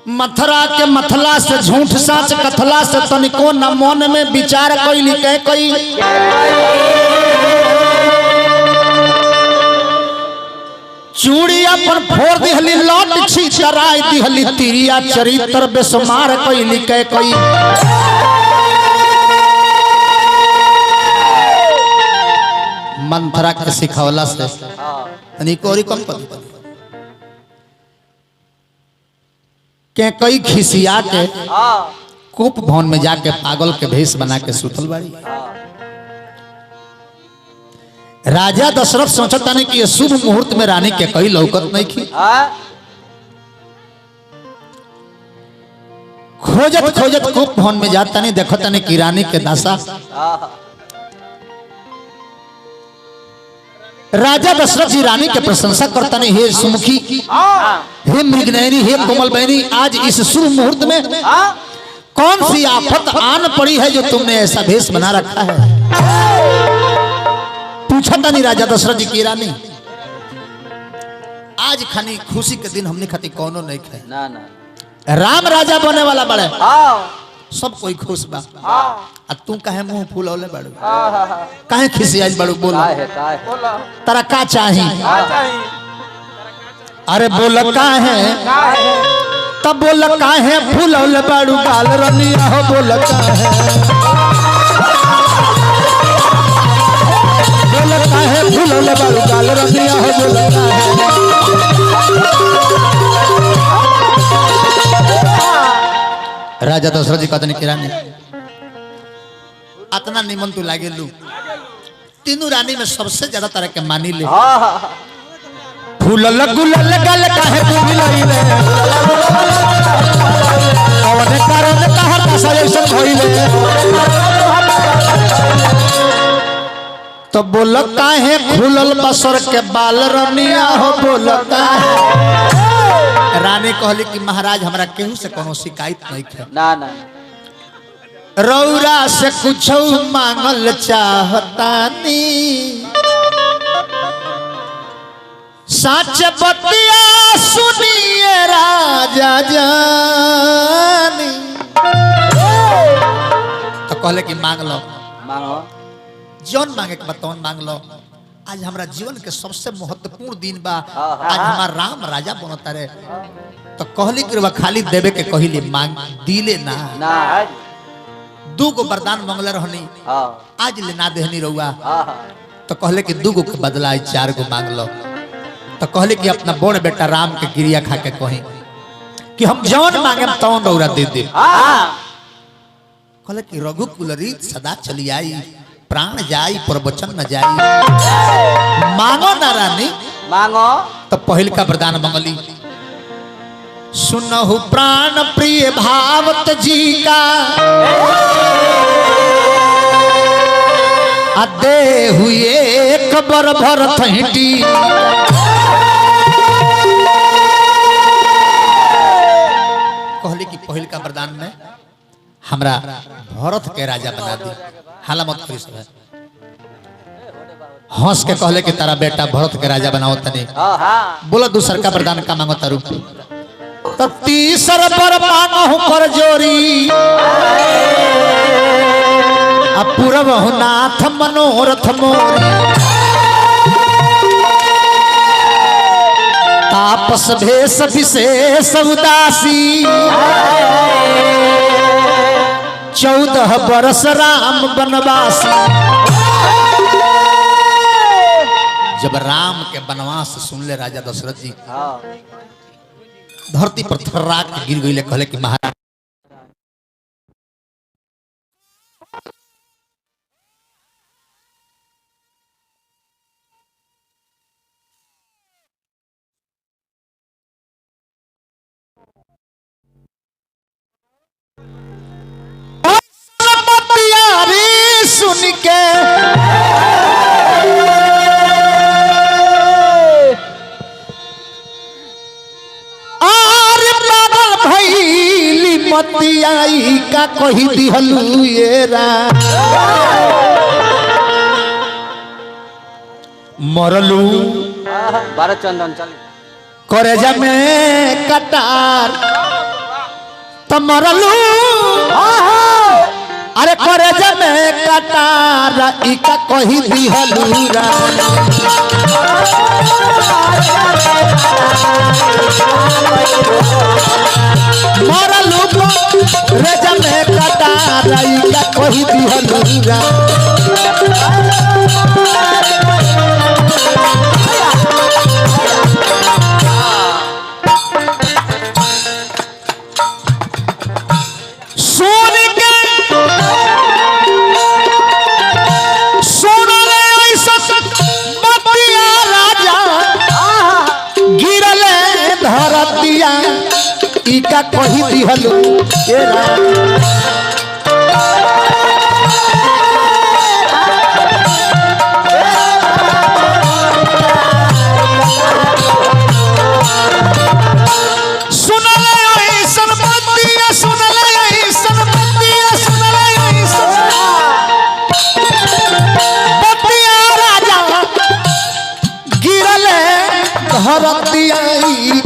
मथरा के मथला से झूठ साच कथला से तनिको न मन में विचार कैली कह कोई चूड़िया पर फोड़ दिहली लौट छी चराई दिहली तिरिया चरित्र बेसुमार कैली कह कोई मंथरा के सिखवला से तनिको और कम कर के कई खिसिया के कूप भवन में जाके पागल के भेष बना के सुतल बाड़ी। राजा दशरथ सोचता नहीं कि ये शुभ मुहूर्त में रानी के कई लौकत नहीं की खोजत खोजत कूप भवन में जाता नहीं देखता नहीं कि रानी के दशा। राजा दशरथ जी रानी के प्रशंसा करता नहीं हे सुमुखी हे मृगनयनी हे कोमल बहनी आज इस शुभ मुहूर्त में कौन सी आफत आन पड़ी है जो तुमने ऐसा भेष बना रखा है। पूछा था नहीं राजा दशरथ जी की रानी आज खानी खुशी के दिन हमने खाती कौनो नहीं खाए ना ना राम राजा बने वाला बड़े सब कोई खुश बा आ तू काहे मुंह फूलौले बाड़ू काहे खिसियाज बाड़ू बोल तारा का चाही अरे बोल काहे तब बोल काहे फूलौले बाड़ू गाल रनिया हो बोल काहे फूलौले बाड़ू गाल रनिया हो बोल काहे राजा दशरथ जी कहते कि रानी अतना निमन तू लागे लू तीनों रानी में सबसे ज्यादा तरह के मानी ले फूल गुलाल गल काहे तू मिलइले और कारण तहर का सजेशन होइले तो बोल काहे खुलल बसर के बाल रनिया हो बोल काहे रानी कहली कि महाराज हमरा केहू से कोनो शिकायत नहीं है ना ना रौरा से कुछ मांगल चाहतानी सच बतिया सुनिए राजा जानी तो कहले कि मांग लो मांगो जौन मांगे के बताओ मांग लो आज हमारा जीवन के सबसे महत्वपूर्ण दिन बा आज हमारा राम राजा बनता रे तो कहली कि खाली देवे के कहली मांग दिले ना ना दू गो वरदान मंगल रहनी आज ले ना देहनी रहुआ तो कहले कि दू गो के बदला 4 गो मांग लो तो कहले कि अपना बड़ बेटा राम के गिरिया खा के कही कि हम जौन मांगे तौन रौरा दे दे कहले कि रघुकुल रीत सदा चली आई प्राण जाई पर वचन न जाई मांगो ना रानी मांगो तो पहल का वरदान मंगली सुनहु प्राण प्रिय भावत जी का अदे हुए कबर भर थीटी कहली कि पहल का वरदान में हमरा भरत के राजा बना दी हाला मत करी सब हंस के कहले कि तारा बेटा भरत के राजा बनाओ तने बोला दूसर का वरदान का मांगो तारू तो तीसर पर मांगो कर जोरी अपूर्व नाथ मनोरथ मोरी तापस भेष विशेष उदासी 14 बरस राम बनवासी जब राम के वनवास सुन ले राजा दशरथ जी धरती पर थर्रा के गिर गई कहले कि महाराज सुन के मतियाई का कही दिहलू ये मरलू बारह चंदन चल करेजा में कटार तो मरलू अरे करे जमे कटारा इका कही दिहलूरा मरलू रे जमे कटारा इका कही दिहलूरा इका कही दिहलू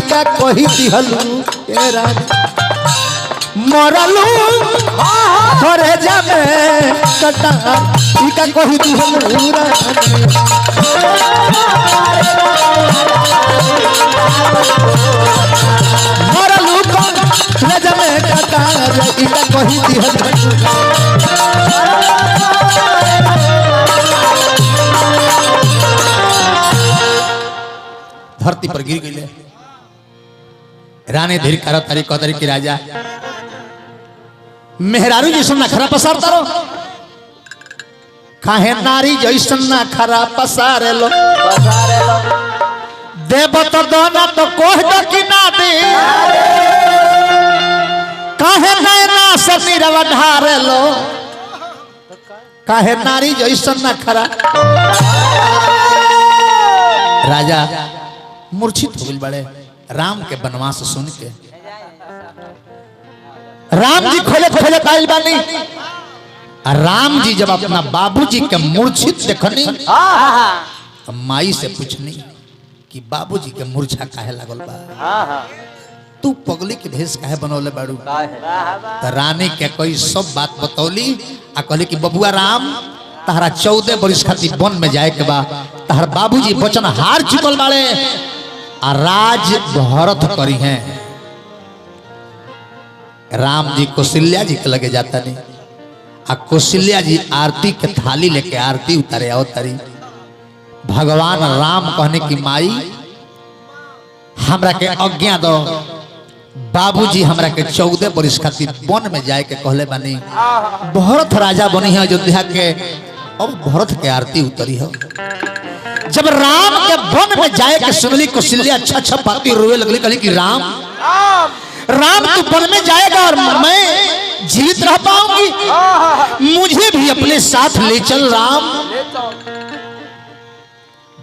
का कही दिहलू मरलू थोड़े जामे कटा इका कही दिहलू मरलू थोड़े जामे कटा इका कही दिहलू धरती पर गिर गई राने धीर करो तारी कौतरी की राजा मेहरारू जैसन ना खरा पसारता रो काहे नारी जैसन ना खरा पसारे लो देव तो दोना तो कोह दो कि ना दे काहे नैना से नीरव ढारे लो काहे नारी जैसन ना खरा राजा मूर्छित हो गए बड़े राम के वनवास सुन के राम जी खोले खोले आइल बानी राम जी जब अपना बाबूजी के मूर्छित देखनी तो माई से पूछनी कि बाबूजी के मूर्छा काहे लागल बा तू पगली के भेष काहे बनौले बाड़ू तो रानी के कोई सब बात बतौली आ कहली कि बबुआ राम तहरा 14 वर्ष खातिर वन में जाए के बा तहर बाबूजी वचन हार चुकल बाड़े आ राज भरत करी हैं राम जी कौशल्या जी के लगे जाता नहीं आ कौशल्या जी आरती के थाली लेके आरती उतारे आओ तारी भगवान राम कहने की माई हमरा के आज्ञा दो बाबूजी हमरा के 14 वर्ष खातिर वन में जाए के कहले बानी भरत राजा बनी है अयोध्या के अब भरत के आरती उतरी है जब राम के वन में जाए के सुनली कौशल्या अच्छा अच्छा पाती रोए लगली कहली कि राम तू वन में जाएगा और मैं जीवित रह पाऊंगी मुझे भी अपने साथ ले चल राम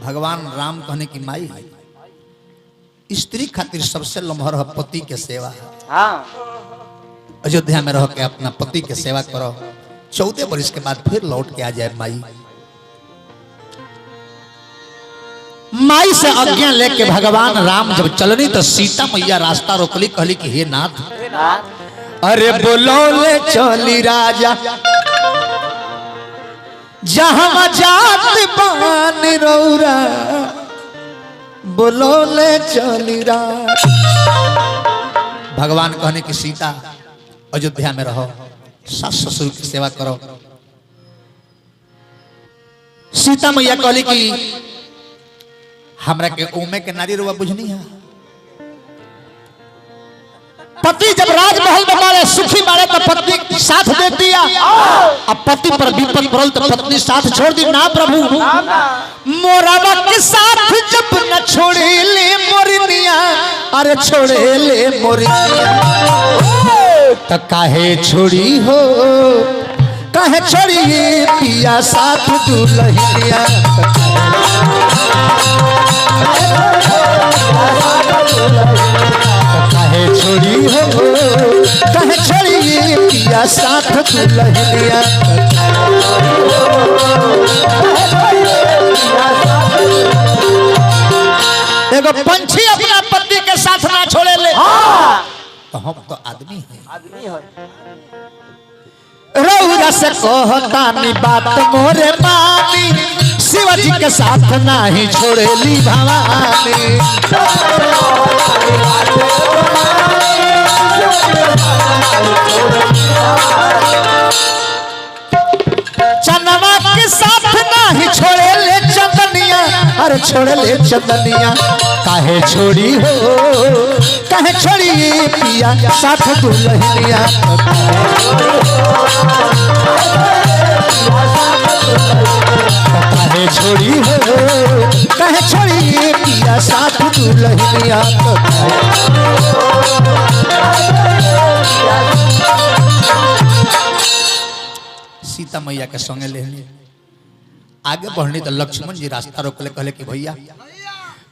भगवान राम कहने की माई स्त्री खातिर सबसे लम्हर है पति के सेवा अयोध्या में रह के अपना पति के सेवा करो 14 वर्ष के बाद फिर लौट के आ जाए माई से आज्ञा लेके भगवान राम जब चलनी तो सीता मैया रास्ता रोकली कहली कि हे नाथ अरे बोलो ले चली राजा जहां जात पान रौरा बोलो ले चली भगवान कहने की सीता अयोध्या में रहो सास ससुर की सेवा करो सीता मैया कहली कि हमरा के ओमे के नारी रुआ बुझनी है पति जब राजमहल में मारे सुखी मारे तो पत्नी साथ दे दिया अब पति पर विपद पड़ल तो पत्नी साथ छोड़ दी ना प्रभु मोराबा के साथ जब न छोड़े ले मोरनिया अरे छोड़े ले मोरनिया तो काहे छोड़ी हो काहे छोड़ी पिया साथ दुल्हनिया काहे छोड़ी हो काहे छोड़ी पिया साथ दुल्हनिया एगो पंछी अपना पति के साथ ना छोड़े ले तो हम तो आदमी हैं। रउरा से कहतानी बात मोरे मानी, शिवाजी के साथ नहीं छोड़ेली भवानी। चंदमा के साथ नहीं छोड़ेले चंदनिया, अरे छोड़ेले चंदनिया। काहे छोड़ी हो, काहे छोड़ी पिया साथ दुल्हनिया। काहे छोड़ी हो, काहे छोड़ी पिया साथ दुल्हनिया। सीता मैया के संगे ले आगे बढ़नी तो लक्ष्मण जी रास्ता रोकले, कहले कि भैया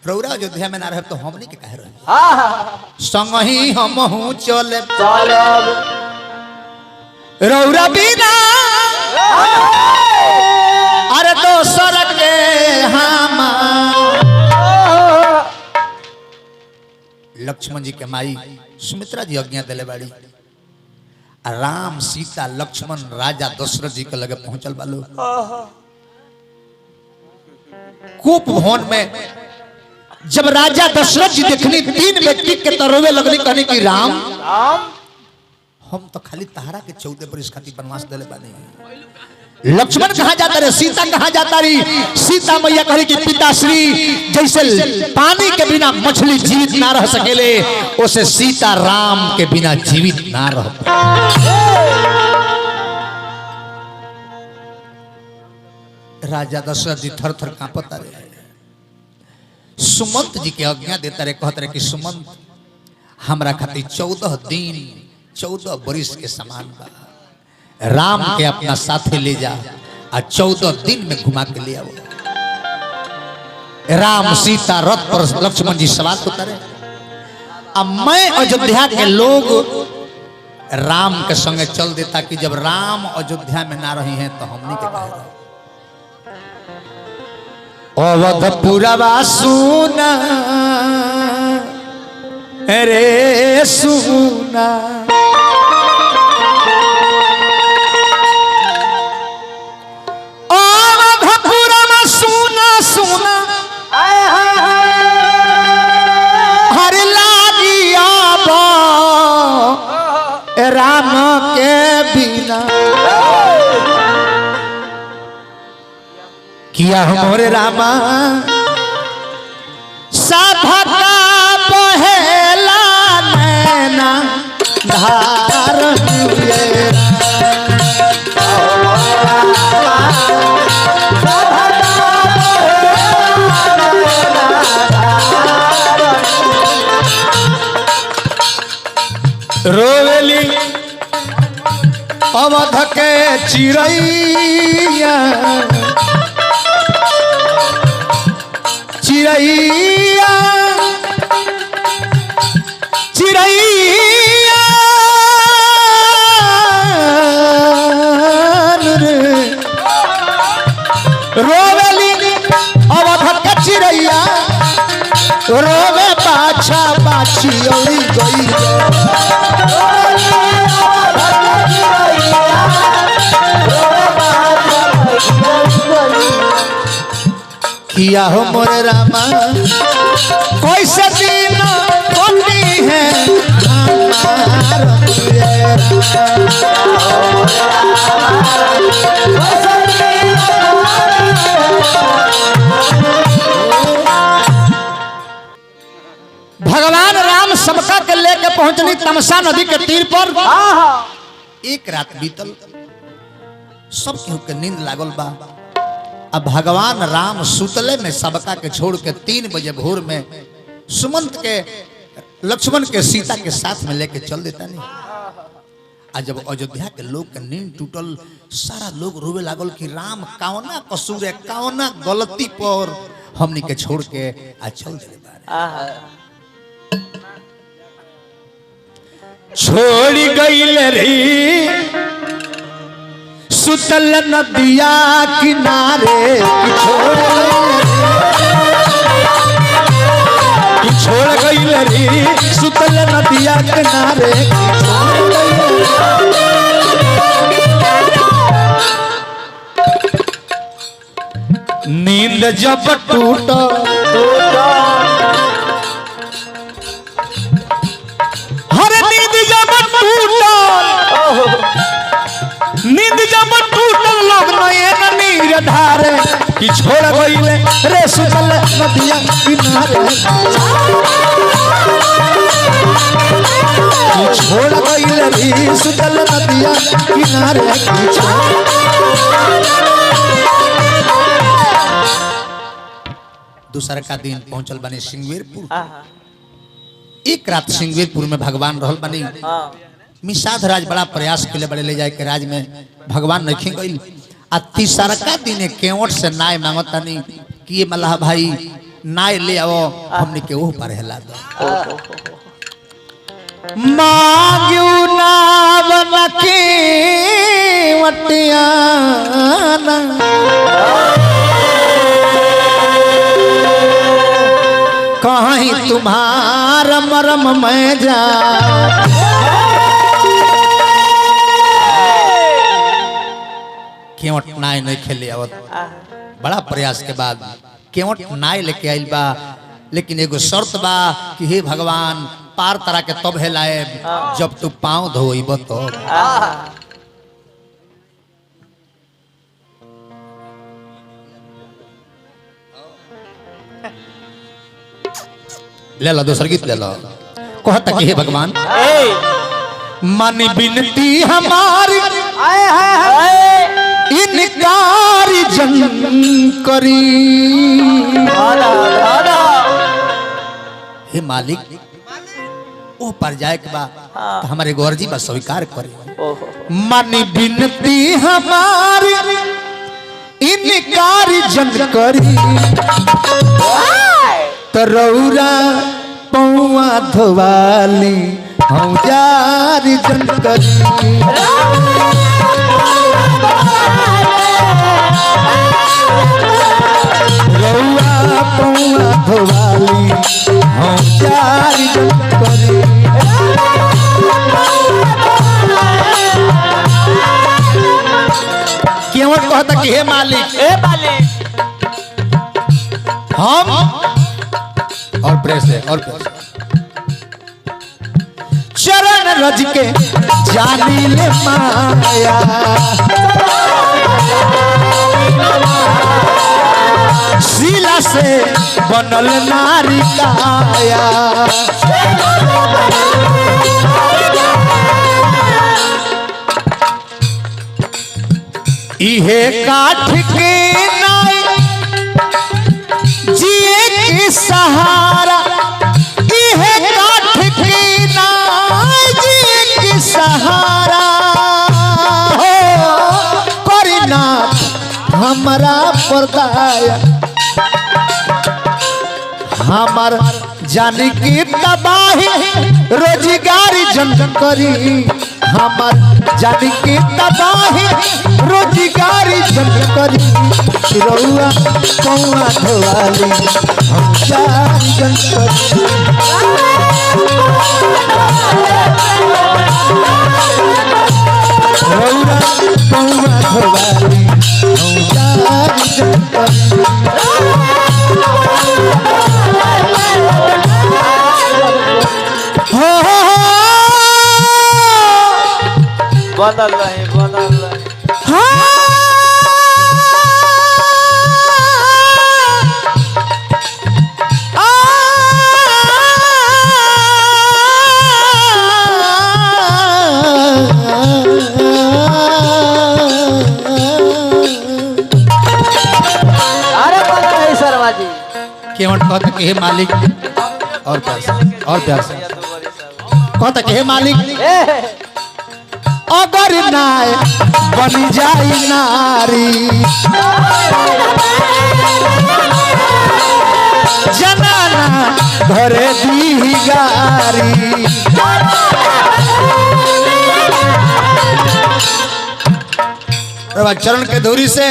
रउरा अयोध्या में ना रहे तो हमनी के कहे रहे संग ही हम हूँ चले रउरा बिना अरे दोसर के हम। लक्ष्मण जी के माई सुमित्रा जी आज्ञा दिले बाड़ी, राम सीता लक्ष्मण राजा दशरथ जी के लगे पहुंचल बालो। कूप भवन में जब राजा दशरथ जी देखनी 3 व्यक्ति के तरवे लगनी, कहनी कि राम हम तो खाली तहरा के 14 बरिस खातिर वनवास देले बानी। लक्ष्मण कहाँ जाता रहे, सीता कहाँ जाता रही। सीता मैया कही कि पिताश्री जैसे पानी के बिना मछली जीवित ना रह सकेले, उसे सीता राम के बिना जीवित ना रह। राजा दशरथ जी थर थर कांपता रहे। सुमंत जी के आज्ञा देता रहे, कहते रहे कि सुमंत हमरा खातिर 14 दिन 14 बरिस के समान बा। राम के अपना साथे ले जा और 14 दिन में घुमा के ले आओ। राम सीता रथ पर लक्ष्मण जी सवार उतरे। अब मैं अयोध्या के लोग राम के संगे चल देता कि जब राम अयोध्या में ना रही हैं तो हमने के कहे रहे। अवधपुरवा सुना रे सुना, अवधपुरवा सुना सुना हर लागिया राम के बिना। किया हमारे रामा साधा का पहला नैना धार हुए। रोवेली अवध के चिड़ैया चिड़ैया चिड़ैया रोवेली अवध के चिड़ैया, रोवे बाछा बाछी औरी गई। किया हो मोरे रामा कैसे दिन कटी है भगवान राम सबका के लेके पहुंचनी तमसा नदी के तीर पर। एक रात बीतल, सब केहू के नींद लागल बा। अब भगवान राम सुतले में सबका के छोड़ के 3 बजे भोर में सुमंत के लक्ष्मण के सीता के साथ में लेके चल देता नहीं। आज जब अयोध्या के लोग के नींद टूटल, सारा लोग रोवे लागल कि राम कौना कसूर है, कौना गलती पर हमनी के छोड़ के आज चल दे। छोड़ी गईल रे सुतल नदिया किनारे, छोड़ गईल गईलरी सुतल नदिया किनारे नींद जब टूटा हर नींद जब टूटा नींद जब टूटल लोग नयन नीर धारे कि छोड़ गईले रे सुतल नदिया किनारे कि छोड़ गईले रे सुतल नदिया किनारे दूसरा का दिन पहुंचल बने सिंगवेरपुर। एक रात सिंगवेरपुर में भगवान रहल बनी। मिसाध राज बड़ा प्रयास के लिए बड़े ले जाए के राज में भगवान नहीं गई। आ तीसरा का दिन केवट से नाय मांगतानी कि ये मल्लाह भाई नाय ले आओ हमने के वो पर हिला दो मांगू ना बना के वटियाना कहीं तुम्हारा मरम मैं जा केवट नाय नहीं खेले आवत। बड़ा प्रयास के बाद केवट नाय लेके आइल बा लेकिन एगो शर्त बा कि हे भगवान पार तरह के तब हेलाए जब तू पाँव धोइब तो ले लो दूसरा गीत ले लो। कहता कि हे भगवान मन बिनती हमारी इनकार जन करी हे मालिक ओ पर जाए के बा तो हमारे गौरजी बस स्वीकार करे मन बिनती हमारी इनकार जन करी तरौरा पौआ धोवाली हम जारी जन करी रौआ पौआ धोवाली हम जारी जन करी क्यों कहता कि हे मालिक हम और प्रेस है और प्रेस चरण रज के जानी ले माया शीला से बनल नारी काया इहे काठ के नाई जिए के सहारा इहे काठ के नाई जिए के सहारा हो करीना हमारा परदाया हमार जानी की तबाही रोजगारी जन करी हमार जानी की तबाही रोजगारी जन करी रउआ पौआ धोवाली हम जारी जन करी रउआ पौआ धोवाली हम जारी जन करी बदल रहे शर्मा जी केवट कहता कि हे मालिक और प्यार से कहता कि हे मालिक अगर नाय बन जाई नारी जनाना घरे दी गारी चरण के धूरी से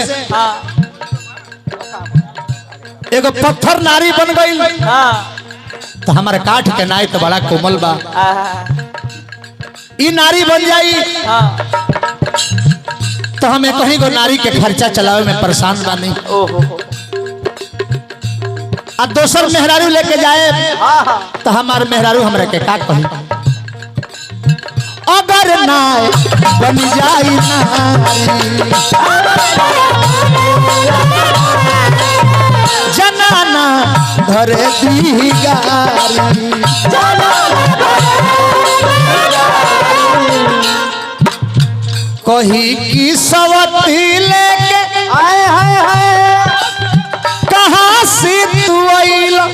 एगो पत्थर नारी बन गई तो हमारे काठ के नाई तो बड़ा कोमल बा, ई नारी बन जाई तो हमें कहीं को नारी के खर्चा चलावे में परेशान बानी। अब दोसर मेहरारू लेके जाए तो हमारे मेहरारू हमरा के का कही, अगर नाय बन जाई नारी जनाना धरे दी गारी, कही की सवती लेके आए हाय हाय कहाँ से तू आइला,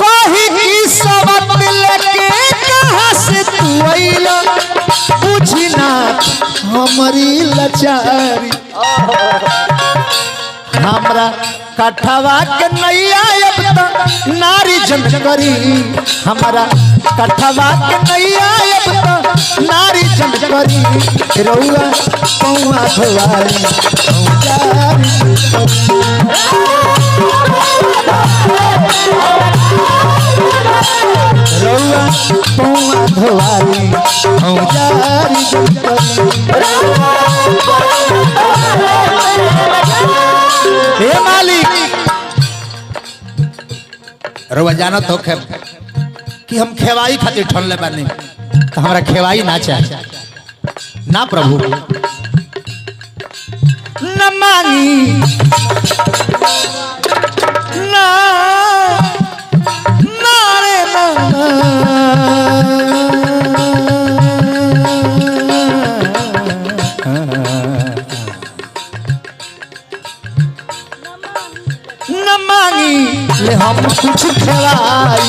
कही की सवती लेके कहाँ से तू आइला, पूछी ना हमारी लाचारी, हमरा कठवा के नैया अब तक नारी जन करी, हमारा कठवा के नैया अब तक नारी जन करी, रउआ पौआ धोवाई रउआ पौआ धोवाई औजारी जन करी। हे मालिक रउआ जानत हो कि हम खेवाई खातिर ठनले बानी, तो हमरा खेवाई ना चाहिए ना प्रभु, न मांगी ना ना रे न मांगी ले हम कुछ खिलाई,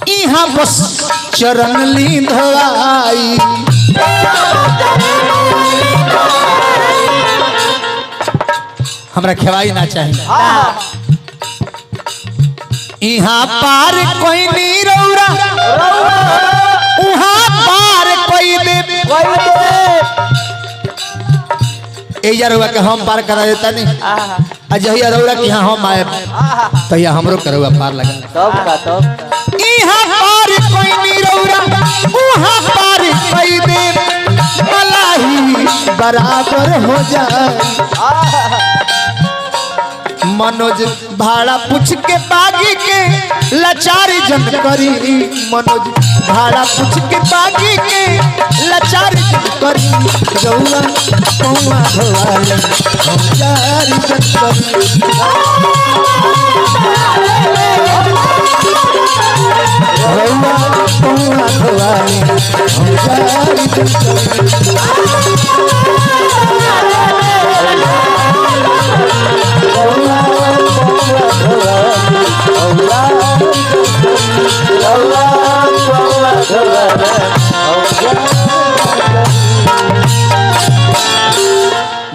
यहाँ बस चरण ली धोलाई, हमरा खेवाई ना चाहिए, यहाँ पार कोई नहीं रौरा उहाँ पार कोई दे रउआ के हम पार करा देता नहीं, अजहिया रउआ कि हाँ हम आए तो यहाँ हमरो करवा पार लगा, यहाँ पार कोई नहीं रउआ उहाँ पार कोई दे, मलाही बराबर हो जाए, मनोज भाड़ा पूछ के बागी के लाचारी जन करी, मनोज भाड़ा पूछ के बागी के लाचारी जन करी, रउआ पौआ धोवाई औजारी जन करी, रउआ पौआ धोवाई औजारी जन करी।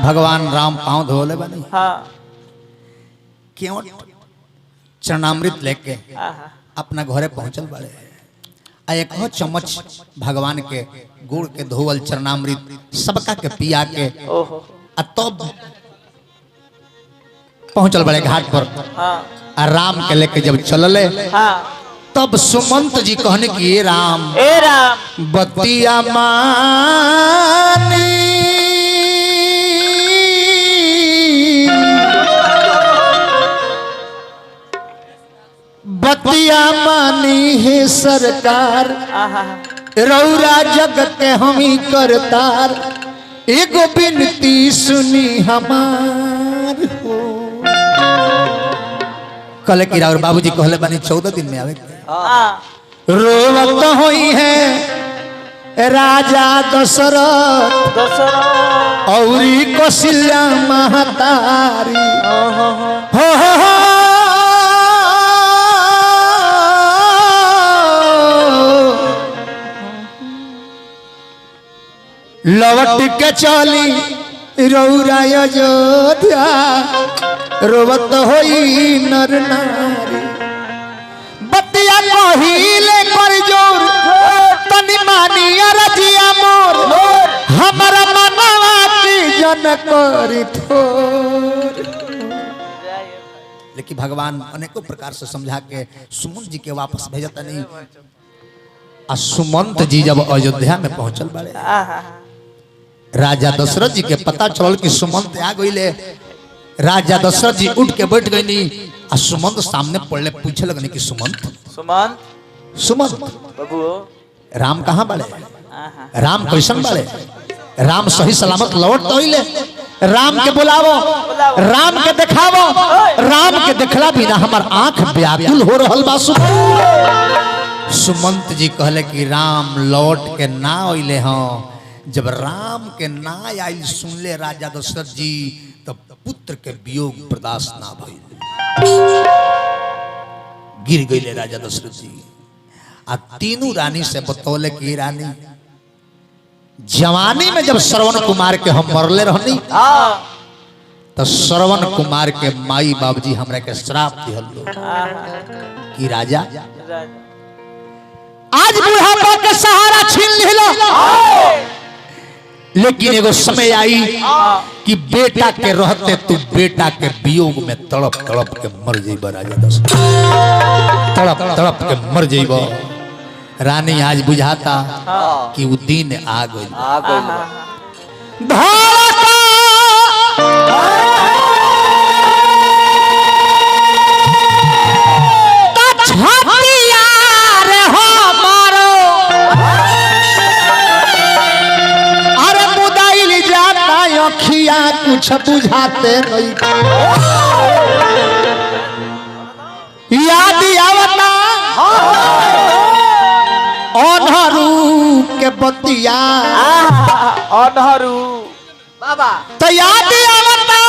भगवान राम पांव धोले बनी, क्यों चरणामृत लेके अपना घरे पहुंचल बड़े, एक चम्मच भगवान के गुड़ के धोवल चरणामृत सबका के पिया के तब पहुंचल बड़े घाट पर, राम के लेके जब चलले तब सुमंत जी कहने की ए राम बतिया मानी बतिया मानी है सरकार, रौरा जग के हम ही करतार, एगो बिनती सुनी हमार हो, कल की राउर बाबूजी कहले बानी 14 दिन में आवे, रोवत होई है राजा दशरथ औरी कौशल्या महतारी, हो लौट के चली रौरा अयोध्या, रोवत होई नर नारी, बतिया कहिले कर जोर तनी मानी अरजिया मोर, हमारा मनवा की जन करी थोर। लेकिन भगवान अनेकों प्रकार से समझा के सुमंत जी के वापस भेजता नहीं। आ सुमंत जी जब अयोध्या में पहुंचल बारे, राजा दशरथ जी के पता चलल कि सुमंत आ गईले। राजा दशरथ जी उठ के बैठ गई नहीं। आ सुमंत सामने पड़ले, पूछे लगने कि सुमंत सुमंत बाबू राम कहाँ बाड़े, राम कैसन बाड़े, राम सही सलामत लौट तो अइले, राम के बुलावो, राम के दिखावो, राम के देखला बिना हमार आंख व्याकुल हो रहल बा। सुमंत जी कहले कि राम लौट के ना अइले हैं। जब राम के ना आई सुनले राजा दशरथ जी, तब पुत्र के वियोग बर्दाश्त ना भइल, गिर गईले राजा दशरथ जी। आ तीनों रानी से बतौले कि रानी जवानी में जब श्रवण कुमार के हम मरले रहनी, तो श्रवण कुमार के माई बाबूजी हमरा के श्राप दिहल कि राजा आज बुढ़ापा के सहारा छीन लिहलो, लेकिन एगो समय आई कि बेटा के रहते तू बेटा के वियोग में तड़प तड़प के मर जेबा। राजा दशरथ तड़प तड़प के मर जेबा। रानी आज बुझाता कि वो दिन आ गई। कुछ बुझाते नहीं, याद आवता अनहरू के बतिया, अनहरू बाबा तो याद आवता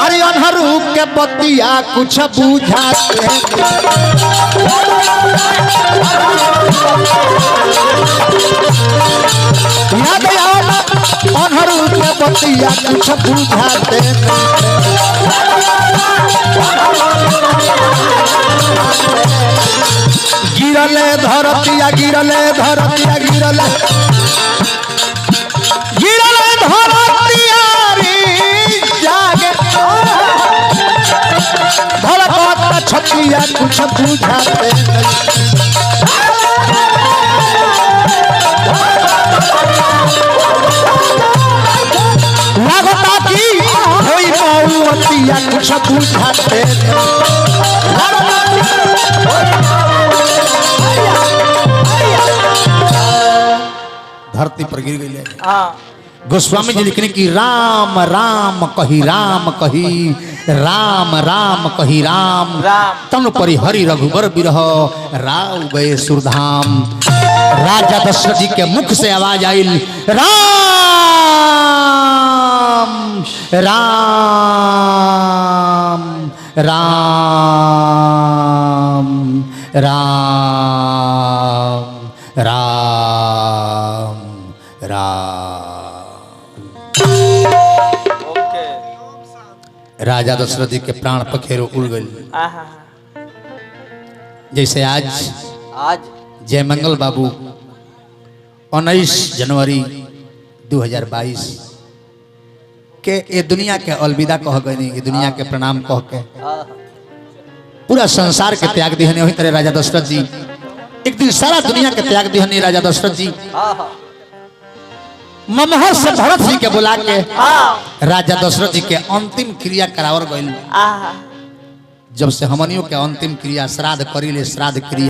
अरे अनहरू के बतिया कुछ बुझाते याद आवता अनहरू के बतिया कुछ बुझाते गिरले धरतिया गिरले धरतिया गिरले गिरले धरतिया रे जागे धड़कत छतिया कुछ बुझाते लगता कि होई मौतिया कुछ बुझाते धरती पर गिर गई। गोस्वामी जी लिखने की राम राम कही राम कही राम राम कही राम तन परि हरि रघुबर बिरह राव गए सुरधाम। राजा दशरथ जी के मुख से आवाज आई राम राम राम राम राम राम। राजा दशरथ जी के प्राण पखेरु उड़ गए। जैसे आज जयमंगल बाबू 19 जनवरी 2022 के ये दुनिया के अलविदा कह गए, ये दुनिया के प्रणाम कह के पूरा संसार के त्याग दिहने। वही तरह राजा दशरथ जी एक दिन सारा दुनिया के त्याग दिहने। राजा दशरथ जी ममहर से भरत जी के बुला के राजा दशरथ जी के अंतिम क्रिया करावर गइल। जब से हमनियों के अंतिम क्रिया श्राद्ध करी ले, श्राद्ध क्रिया